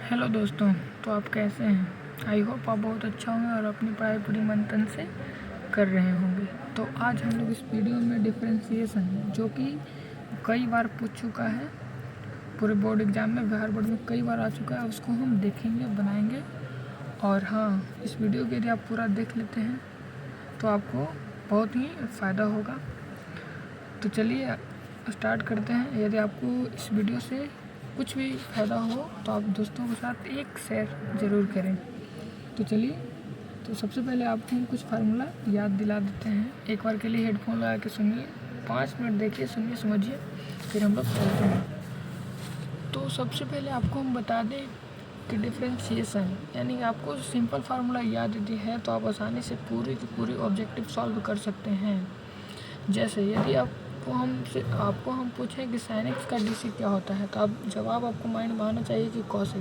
Hello दोस्तों, तो आप कैसे हैं। आई होप आप बहुत अच्छा होंगे और अपनी पढ़ाई पूरी मन तन से कर रहे होंगे। तो आज हम लोग इस वीडियो में डिफरेंशिएशन, जो कि कई बार पूछ चुका है पूरे बोर्ड एग्ज़ाम में, बिहार बोर्ड में कई बार आ चुका है, उसको हम देखेंगे, बनाएंगे। और हाँ, इस वीडियो को यदि आप पूरा देख लेते हैं तो आपको बहुत ही फ़ायदा होगा। तो चलिए स्टार्ट करते हैं। यदि आपको इस वीडियो से कुछ भी फ़ायदा हो तो आप दोस्तों के साथ एक शेयर ज़रूर करें। तो चलिए, तो सबसे पहले आपको हम कुछ फार्मूला याद दिला देते हैं। एक बार के लिए हेडफोन लगा के सुनिए, 5 मिनट देखिए, सुनिए, समझिए, फिर हम लोग चलते हैं। तो सबसे पहले आपको हम बता दें कि डिफरेंशिएशन यानी कि आपको सिंपल फार्मूला याद यदि है तो आप आसानी से पूरी की पूरी ऑब्जेक्टिव सॉल्व कर सकते हैं। जैसे यदि आपको हम पूछें कि साइन एक्स का डीसी क्या होता है, तो आप जवाब आपको माइंड में आना चाहिए कि कॉस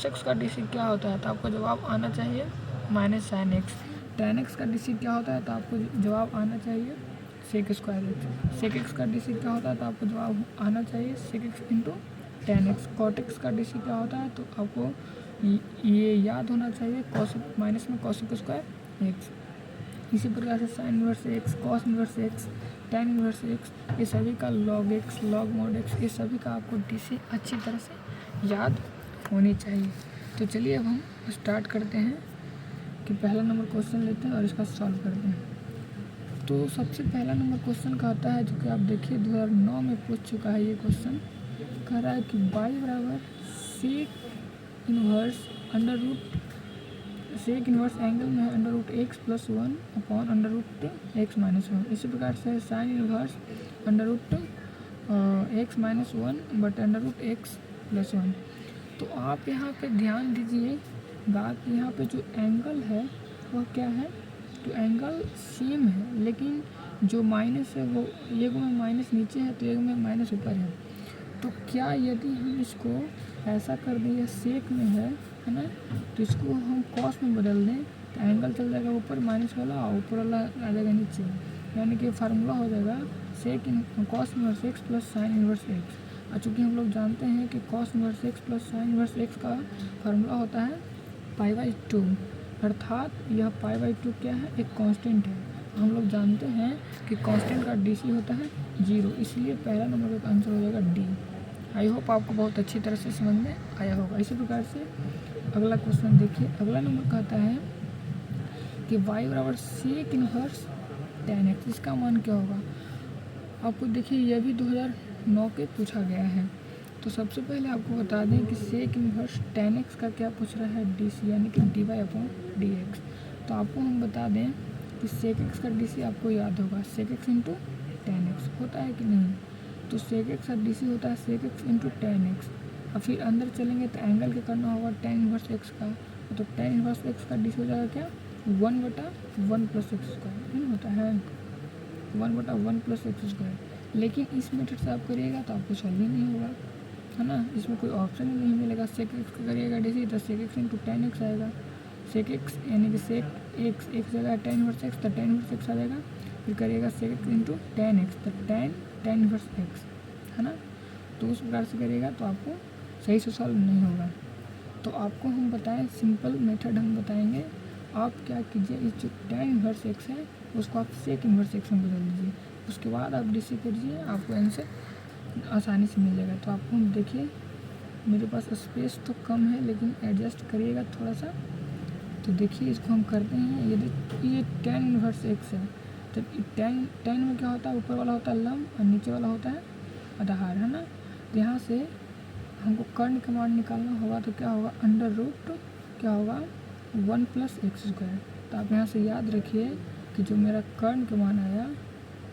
एक्स का डीसी क्या होता है, तो आपको जवाब आना चाहिए minus sine x. Tan x का डीसी क्या होता है, तो आपको जवाब आना चाहिए sec square x. Sec x का डीसी क्या होता है, तो आपको जवाब आना चाहिए sec x into tan x. Cot x का डीसी क्या होता है, तो आपको ये याद होना चाहिए कॉस माइनस में कॉसेक स्क्वायर एक्स। इसी प्रकार से sine inverse x, cos inverse x, tan inverse x, ये सभी का log x, log mod x, ये सभी का आपको डीसी अच्छी तरह से याद होनी चाहिए। तो चलिए अब हम स्टार्ट करते हैं कि पहला नंबर क्वेश्चन लेते हैं और इसका सॉल्व करते हैं। तो सबसे पहला नंबर क्वेश्चन का आता है, जो कि आप देखिए 2009 में पूछ चुका है। ये क्वेश्चन कह रहा है कि y बराबर sec inverse under root, sec inverse angle में है under root x plus one upon under root x minus one. इसी प्रकार से sine inverse under root x minus one but under root x plus one. तो आप यहाँ पे ध्यान दीजिएगा कि यहाँ पे जो एंगल है वह क्या है, तो एंगल सेम है, लेकिन जो माइनस है वो एक में माइनस नीचे है तो एक में माइनस ऊपर है। तो क्या यदि हम इसको ऐसा कर दें, सेक में है ना, तो इसको हम कॉस में बदल दें तो एंगल चल जाएगा ऊपर माइनस वाला और ऊपर वाला आ जाएगा नीचे, यानी कि फार्मूला हो जाएगा sec in cos inverse x plus sine inverse x. और चूँकि हम लोग जानते हैं कि cos inverse x plus sine inverse x का फार्मूला होता है π/2, अर्थात यह π/2 क्या है, एक कांस्टेंट है। हम लोग जानते हैं कि कांस्टेंट का डीसी होता है 0, इसलिए पहला नंबर का आंसर हो जाएगा डी। आई होप आपको बहुत अच्छी तरह से समझ में आया होगा। इसी प्रकार से अगला क्वेश्चन देखिए। अगला नंबर कहता है कि y बराबर सेक इनवर्स टैन एक्स, इसका मान क्या होगा। आपको देखिए यह भी 2009 के पूछा गया है। तो सबसे पहले आपको बता दें कि सेक इनवर्स टैन एक्स का क्या पूछ रहा है, डीसी, यानी कि dy/dx। तो आपको हम बता दें कि सेक एक्स का डीसी आपको याद होगा, sec x into tan x होता है कि नहीं। तो सेक एक्स का डीसी होता है sec x into tan x. और फिर अंदर चलेंगे तो एंगल क्या करना होगा, टैन इनवर्स एक्स का। तो टैन इनवर्स एक्स का डीसी हो जाएगा क्या, 1/1 प्लस एक्स स्क्वायर, नहीं होता है 1/1 प्लस एक्स स्क्वायर। लेकिन इस मेथड से आप करिएगा तो आपको सॉल्व ही नहीं होगा, है ना, इसमें कोई ऑप्शन ही नहीं मिलेगा। सेक एक्स का करिएगा डीसी तो sec x into tan x आएगा। सेक एक्स यानी कि सेक एक्स एक जगह टैन इनवर्स एक्स, तो टैन इनवर्स एक्स आ जाएगा। फिर करिएगा sec x into tan x, तो टैन इनवर्स एक्स, है ना। तो उस प्रकार से करिएगा तो आपको सही से सॉल्व नहीं होगा। तो आपको हम बताएं सिंपल मेथड हम बताएंगे। आप क्या कीजिए, इस जो टैन इनवर्स एक्स है उसको आप सेक इनवर्स एक्स में बदल दीजिए, उसके बाद आप डीसी करिए, आपको आंसर आसानी से मिल जाएगा। तो आपको देखिए मेरे पास स्पेस तो कम है, लेकिन एडजस्ट करिएगा थोड़ा सा। तो देखिए इसको हम करते हैं। यदि ये टैन इनवर्स एक्स है तो टैन में क्या होता है, ऊपर वाला होता है लंब और नीचे वाला होता है आधार, है ना। तो यहाँ से हमको कर्ण का मान निकालना होगा, तो क्या होगा, अंडर रूट क्या होगा 1 प्लस एक्स स्क्वायर। तो आप यहाँ से याद रखिए कि जो मेरा कर्ण का मान आया,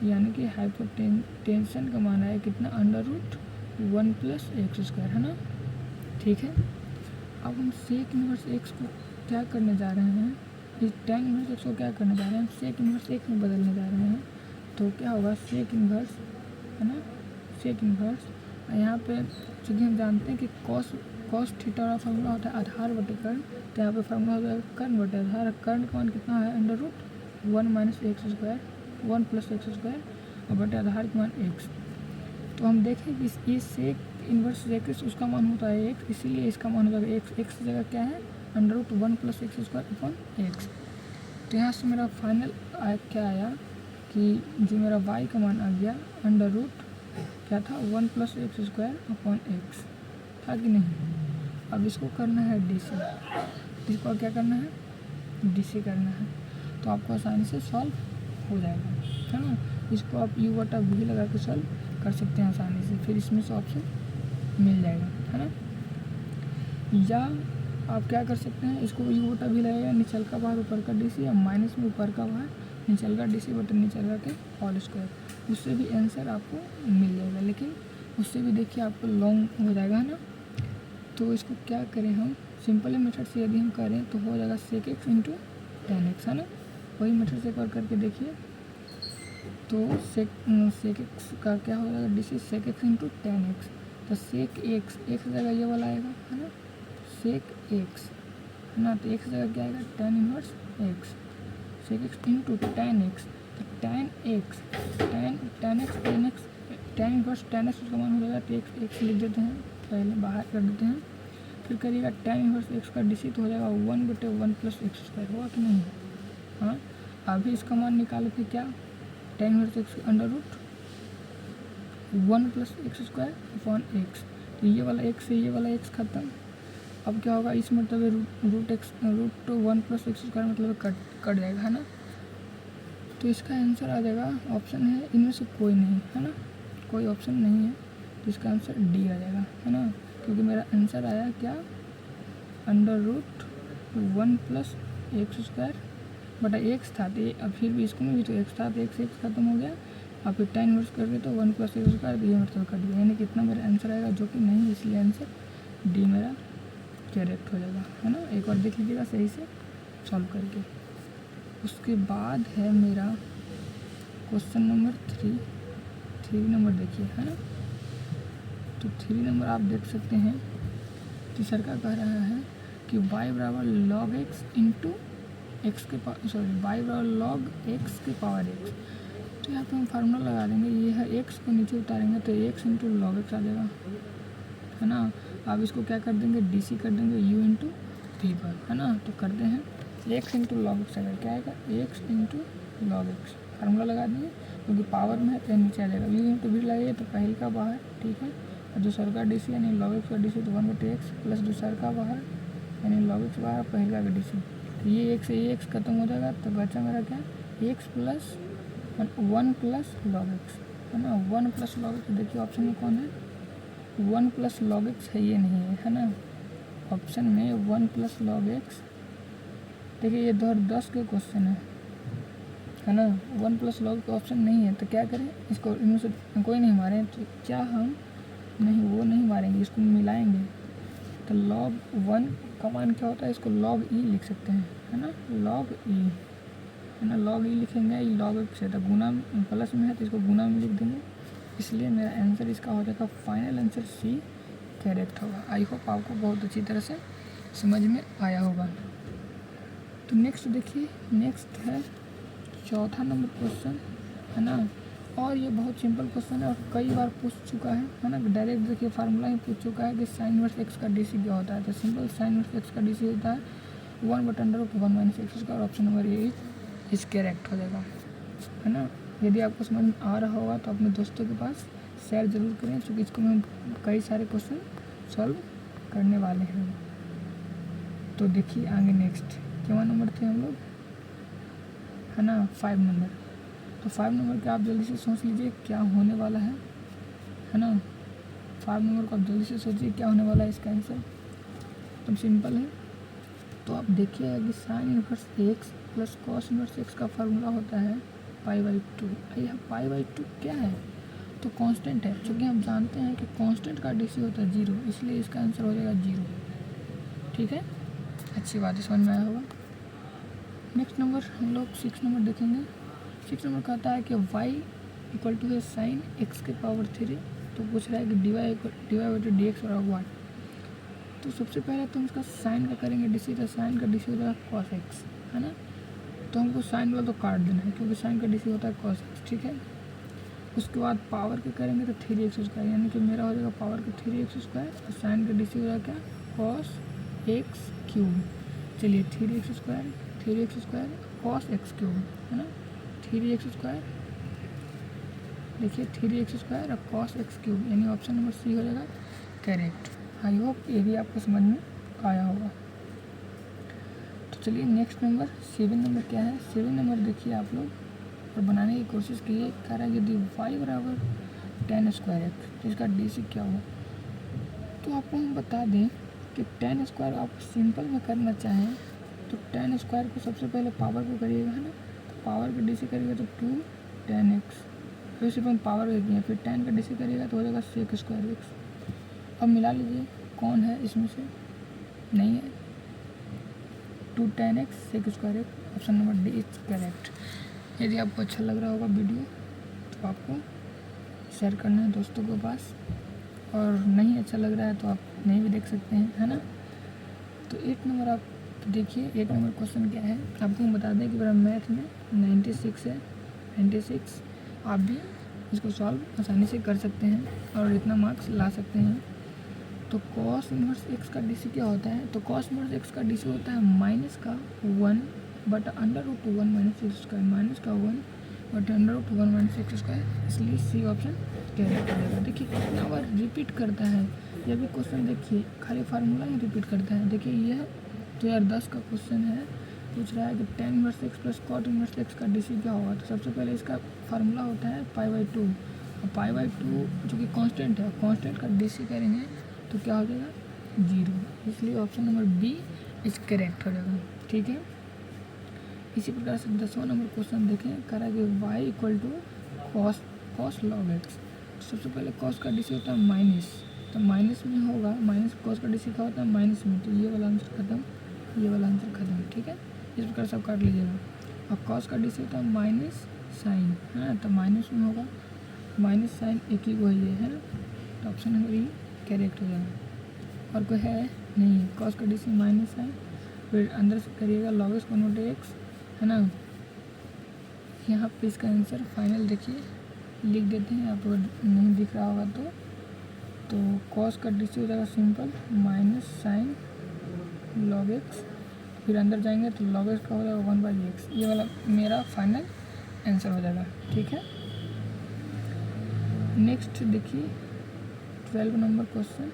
यानी कि हाइपोटेंशन का मान आया कितना, under root 1 plus x square, है ना। ठीक है, अब हम सेक इनवर्स एक्स को क्या करने जा रहे हैं, इस टैन इनवर्स एक्स को क्या करने जा रहे हैं, हम सेक इनवर्स एक्स में बदलने जा रहे हैं। तो क्या होगा सेक इनवर्स, है ना, सेक इनवर्स। यहाँ पे चूँकि हम जानते हैं कि कॉस थीटा वाला फार्मूला होता है आधार बटे कर्ण, तो यहाँ पे फार्मूला हो जाएगा कर्ण बटे आधार। कर्ण का मान कितना है, under root 1 minus x square, 1 plus x square और बटे आधार का मान एक्स। तो हम देखें कि ये सेक इन्वर्स सेक एक्स उसका मान होता है एक्स, इसीलिए इसका मान हो जाएगा एक्स। एक्स की जगह क्या है under root 1 + x² upon x. तो यहाँ से मेरा फाइनल क्या आया कि जो मेरा y का मान आ गया अंडर रूट क्या था 1 + x² अपॉन एक्स था कि नहीं। अब इसको करना है DC, इसको क्या करना है DC करना है, तो आपको आसानी से सॉल्व हो जाएगा, है ना। इसको आप u/v लगा के सॉल्व कर सकते हैं आसानी से, फिर इसमें से ऑप्शन मिल जाएगा, है ना। या आप क्या कर सकते हैं, इसको u/v लगेगा, निचल का बाहर ऊपर का DC, या माइनस में ऊपर का बाहर निचल का DC बटन निचल का के होल स्क्वायर, उससे भी आंसर आपको मिल जाएगा। लेकिन उससे भी देखिए आपको लॉन्ग हो जाएगा, है ना। तो इसको क्या करें हम, सिंपल मेथड से यदि हम करें तो हो जाएगा sec x × tan x, है ना। वही मेथड से एक बार करके देखिए, तो sec x का क्या हो जाएगा DC sec x × tan x, तो sec x x जगह ये वाला आएगा, है ना, sec x, है ना। तो x जगह क्या आएगा tan inverse x, sec x × tan x, तो tan x tan inverse tan x उसका मान हो जाएगा, तो x लिख देते हैं, पहले बाहर कर देते हैं, फिर करिएगा tan इनवर्स x का DC, तो हो जाएगा 1/1 + x² होगा कि नहीं। हाँ, अभी इसका मान निकालो कि क्या tan inverse x under root 1 + x² upon x, तो ये वाला x से ये वाला x खत्म। अब क्या होगा, इस मतलब रूट 1 + x² मतलब कट जाएगा, है ना। तो इसका आंसर आ जाएगा, ऑप्शन है इनमें से कोई नहीं, है ना, कोई ऑप्शन नहीं है, तो इसका आंसर D आ जाएगा, है ना। क्योंकि मेरा आंसर आया क्या अंडर रूट 1 + x² बटा एक्स था, तो अब फिर भी इसको में भी तो x था, तो x खत्म हो गया, और फिर tan इनवर्स कर दिया तो 1 + x², तो ये मतलब कट गया, यानी कितना मेरा आंसर आएगा, जो कि नहीं, इसलिए आंसर D मेरा करेक्ट हो जाएगा, है ना। एक बार देख लीजिएगा सही से सॉल्व करके। उसके बाद है मेरा क्वेश्चन नंबर 3 नंबर देखिए, है ना। तो 3 नंबर आप देख सकते हैं, टीचर का कह रहा है कि y = log x × x के y = log x के पावर x। तो यहाँ पे हम फार्मूला लगा देंगे, ये है x को नीचे उतारेंगे तो x × log x आ जाएगा, है ना। अब इसको क्या कर देंगे DC कर देंगे u × v पर, है ना। तो करते हैं x × log x आएगा, क्या आएगा x × log x, फार्मूला लगा देंगे, क्योंकि पावर में है तो नीचे आ जाएगा, u × v लगाइए तो पहले का बाहर, ठीक है, और दूसरा का DC यानी log x का DC, तो 1/x प्लस दूसरा का बाहर यानी log x बाहर पहले का DC, तो ये x से ये x खत्म हो जाएगा, तो बचा मेरा क्या x + 1 + log x, है ना। 1 + log x, देखिए ऑप्शन में कौन है 1 + log x है, ये नहीं है, है ना। ऑप्शन में 1 + log x, देखिए ये 2010 के क्वेश्चन है ना। 1 + log का ऑप्शन नहीं है, तो क्या करें, इसको इनमें से कोई नहीं मारे, तो क्या हम नहीं वो नहीं मारेंगे, इसको मिलाएंगे, तो log 1 का मान क्या होता है, इसको log e लिख सकते हैं, है ना, log e, है ना। log e लिखेंगे, ये log x है, तो गुना प्लस में है तो इसको गुना में लिख देंगे, इसलिए मेरा आंसर इसका हो जाएगा, फाइनल आंसर C करेक्ट होगा। आई होप आपको बहुत अच्छी तरह से समझ में आया होगा। तो नेक्स्ट देखिए, नेक्स्ट है 4था नंबर क्वेश्चन, है ना। और ये बहुत सिंपल क्वेश्चन है और कई बार पूछ चुका है ना। डायरेक्ट देखिए फार्मूला ही पूछ चुका है कि sin इनवर्स x का DC क्या होता है, तो सिंपल sin इनवर्स x का DC होता है 1/√1 - x², option number A is correct हो जाएगा, है ना। यदि आपको समझ में आ रहा होगा तो अपने दोस्तों के पास शेयर ज़रूर करें, क्योंकि इसको हम कई सारे क्वेश्चन सॉल्व करने वाले हैं। तो देखिए आगे नेक्स्ट क्या नंबर थे हम लोग, है ना 5 नंबर। तो 5 नंबर के आप जल्दी से सोच लीजिए क्या होने वाला है ना। 5 नंबर को आप जल्दी से सोचिए क्या होने वाला है इसका आंसर, एकदम सिंपल है। तो आप देखिएगा कि sin inverse x + cos inverse x का फार्मूला होता है π/2। यह π/2 क्या है, तो कांस्टेंट है, क्योंकि हम जानते हैं कि कांस्टेंट का DC होता है 0, इसलिए इसका आंसर हो जाएगा 0, ठीक है। अच्छी बात है, समझ में आया होगा। नेक्स्ट नंबर हम लोग 6 नंबर देखेंगे। 6 नंबर कहता है कि y = है sin x के पावर 3, तो पूछ रहा है कि dy/dx बराबर व्हाट। तो सबसे पहले तो हम इसका साइन का करेंगे DC, तो साइन का DC हो जाएगा cos x, है ना। तो हमको साइन वाला तो काट देना है, क्योंकि साइन का DC होता है cos x, ठीक है। उसके बाद पावर के करेंगे तो 3x², यानी कि मेरा हो जाएगा पावर का 3x² और साइन का DC हो जाएगा क्या, cos x³ चलिए 3x² cos x³ है ना, 3x², देखिए 3x² और cos x³ यानी ऑप्शन नंबर सी हो जाएगा करेक्ट। आई होप ये भी आपको समझ में आया होगा। तो चलिए नेक्स्ट नंबर 7 नंबर क्या है। 7 नंबर देखिए आप लोग और बनाने की कोशिश कीजिए। कह रहा है यदि y बराबर tan² तो इसका DC क्या होगा। तो आपको हम बता दें कि tan² आप सिंपल में करना चाहें तो tan² को सबसे पहले पावर को करिएगा है ना, तो पावर का DC करिएगा तो 2 tan x, फिर सिर्फ हम पावर का किए, फिर tan का DC करिएगा तो हो जाएगा sec²x। अब मिला लीजिए कौन है इसमें से, नहीं है, 2 tan x sec²x, option number D is correct. यदि आपको अच्छा लग रहा होगा वीडियो तो आपको शेयर करना है दोस्तों के पास, और नहीं अच्छा लग रहा है तो आप नहीं भी देख सकते हैं है ना। तो 8 नंबर आप देखिए, 8 नंबर क्वेश्चन क्या है। आपको हम बता दें कि मेरा मैथ में 96 है, 96 आप भी इसको सॉल्व आसानी से कर सकते हैं और इतना मार्क्स ला सकते हैं। तो cos इनवर्स x का DC क्या होता है, तो cos इनवर्स x का DC होता है माइनस का 1 बटा √1 माइनस x², माइनस का 1 बटा √1 माइनस x², इसलिए सी ऑप्शन करेक्ट हो जाएगा। देखिए कितना बार रिपीट करता है, यह भी क्वेश्चन देखिए खाली फार्मूला ही रिपीट करता है। देखिए यह 2010 का क्वेश्चन है, पूछ रहा है कि tan inverse x plus cot inverse x का DC क्या होगा। तो सबसे पहले इसका फार्मूला होता है π/2, और π/2 जो कि कांस्टेंट है, कांस्टेंट का DC करेंगे तो क्या हो जाएगा 0, इसलिए option number B is correct हो जाएगा। ठीक है, इसी प्रकार से 10वां नंबर क्वेश्चन देखें। कह रहा है कि y = cos log x। सबसे पहले cos का DC होता है माइनस, तो माइनस में होगा, माइनस cos का DC क्या होता है माइनस में, तो ये वाला आंसर खत्म, ये वाला आंसर खत्म। ठीक है, इस प्रकार सब काट लीजिएगा। और cos का DC होता है माइनस साइन है ना, तो माइनस में होगा, माइनस साइन एक ही को है ना, तो ऑप्शन नंबर ई करेक्ट हो जाएगा। और कोई है नहीं, cos का DC माइनस साइन, फिर अंदर से करिएगा log x / x है ना। यहाँ पे इसका आंसर फाइनल देखिए लिख देते हैं, आपको नहीं दिख रहा होगा तो cos का DC हो जाएगा simple minus sine log x, फिर अंदर जाएंगे तो log x का हो जाएगा 1/x, ये वाला मेरा फाइनल आंसर हो जाएगा। ठीक है, नेक्स्ट देखिए 12 नंबर क्वेश्चन।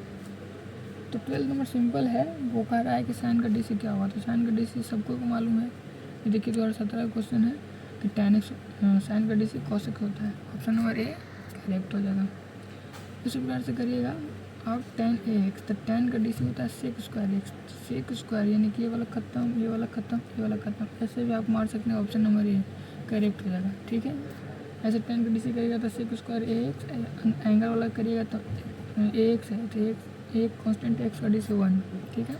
तो 12 नंबर सिंपल है, वो कह रहा है कि साइन का DC क्या होगा। तो साइन का DC सबको को मालूम है, ये देखिए 2017 का क्वेश्चन है कि tan x साइन का DC cos x होता है, ऑप्शन नंबर ए करेक्ट हो जाएगा। इसी प्रकार से करिएगा आप tan ax, तो tan का DC होता है sec²x, sec² यानी कि ये वाला खत्म, ये वाला खत्म, ये वाला खत्म, ऐसे भी आप मार सकते हैं, ऑप्शन नंबर ए करेक्ट हो जाएगा। ठीक है, ऐसे tan का DC करिएगा तो sec²ax, एंगल वाला करिएगा तो ax है, तो एक कांस्टेंट x का DC 1। ठीक है,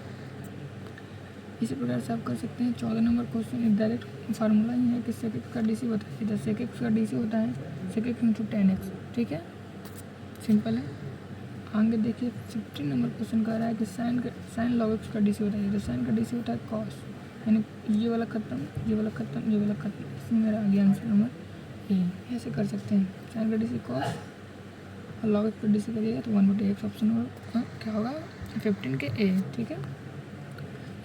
इसी प्रकार से आप कर सकते हैं। 14 नंबर क्वेश्चन डायरेक्ट फार्मूला ही है कि sec x का DC बताइए, तो sec x का DC होता है sec x × tan x। ठीक है, सिंपल है। आगे देखिए 15 नंबर क्वेश्चन कह रहा है कि साइन log x का DC बताइए, तो साइन का DC होता है cos, यानी ये वाला खत्म, ये वाला खत्म, ये वाला खत्म, इसमें मेरा आ गया आंसर नंबर ए। ऐसे कर सकते हैं, साइन का DC cos और log x का DC करिएगा तो 1/x, ऑप्शन नंबर क्या होगा 15 के ए। ठीक है,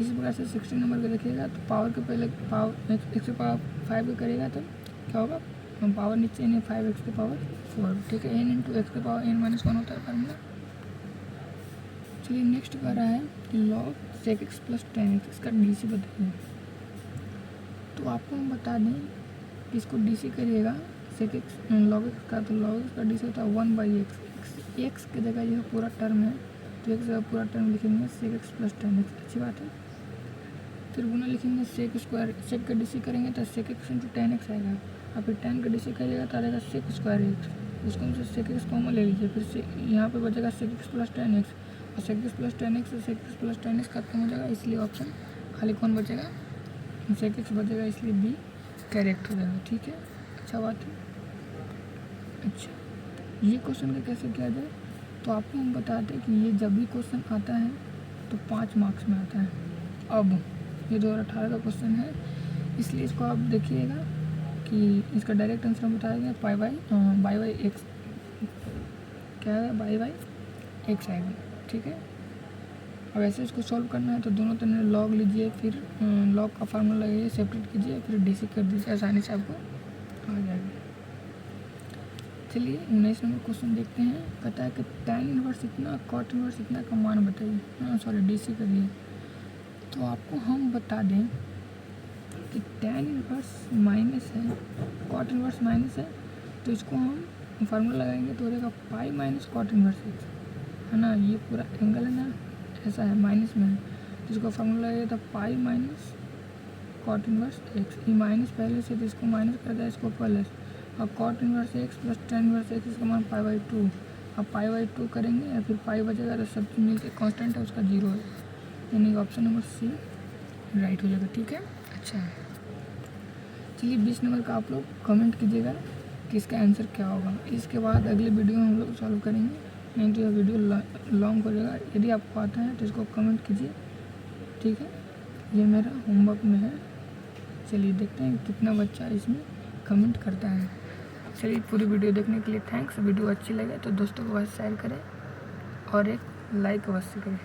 इसी प्रकार से 16 नंबर का देखिएगा तो पावर के पहले पावर x के पावर 5 का करेगा तो क्या होगा, हम पावर नीचे यानी 5x के पावर 4। ठीक है, n × x के पावर n-1 होता है फार्मूला। चलिए नेक्स्ट कह रहा है कि log sec x plus tan x, इसका DC बताइए। तो आपको हम बता दें कि इसको DC करिएगा sec x log x का, तो log x का DC होता है 1/x, x की जगह यह पूरा टर्म है तो x जगह पूरा टर्म लिखेंगे sec x plus tan x, अच्छी बात है। फिर गुना लिखेंगे sec का DC करेंगे तो sec x × tan x आएगा, और फिर tan का DC करिएगा तो आएगा sec²x, उसको हमसे sec x कॉमन ले लीजिए, फिर यहाँ पे बचेगा sec x plus tan x, और sec x plus tan x से sec x plus tan x खत्म हो जाएगा, इसलिए ऑप्शन खाली कौन बचेगा sec x बचेगा, इसलिए बी करेक्ट हो जाएगा। ठीक है, अच्छा बात है। अच्छा, ये क्वेश्चन का कैसे किया जाए, तो आपको हम बताते हैं कि ये जब भी क्वेश्चन आता है तो 5 मार्क्स में आता है। अब ये 2018 का क्वेश्चन है, इसलिए इसको आप देखिएगा कि इसका डायरेक्ट आंसर बताया गया बाई बाई एक्स, क्या है बाई एक्स आएगा। ठीक है, अब ऐसे इसको सॉल्व करना है तो दोनों तरह लॉग लीजिए, फिर लॉग का फार्मूला लगाइए, सेपरेट कीजिए, फिर डीसी कर दीजिए, आसानी से आपको आ जाएगा। चलिए 19 नंबर क्वेश्चन देखते हैं। कहता है कि tan इनवर्स इतना, cot इनवर्स इतना का मान बताइए। हाँ सॉरी, डीसी करिए। तो आपको हम बता दें कि tan इनवर्स माइनस है, cot इनवर्स माइनस है, तो इसको हम फार्मूला लगाएंगे तो हो जाएगा pi minus cot inverse x, है ना। ये पूरा एंगल है ना, ऐसा है, माइनस में है, तो इसको फार्मूला लगाइए तो pi minus cot inverse x. ये माइनस पहले से, तो इसको माइनस कर दिया, इसको प्लस, और cot inverse x plus tan inverse x, इसका मान पाई बाई 2। अब पाई बाई 2 करेंगे या फिर पाई बचेगा तो सब चीज़ मिलकर कांस्टेंट है, उसका 0 है, यानी ऑप्शन नंबर सी राइट हो जाएगा। ठीक है, अच्छा है। चलिए 20 नंबर का आप लोग कमेंट कीजिएगा कि इसका आंसर क्या होगा। इसके बाद अगले वीडियो में हम लोग सॉल्व करेंगे, नहीं तो यह वीडियो लॉन्ग हो जाएगा। यदि आपको आता है तो इसको कमेंट कीजिए। ठीक है, ये मेरा होमवर्क में है। चलिए देखते हैं कितना बच्चा इसमें कमेंट करता है। चलिए पूरी वीडियो देखने के लिए थैंक्स। वीडियो अच्छी लगे तो दोस्तों को शेयर करें और एक लाइक अवश्य करें।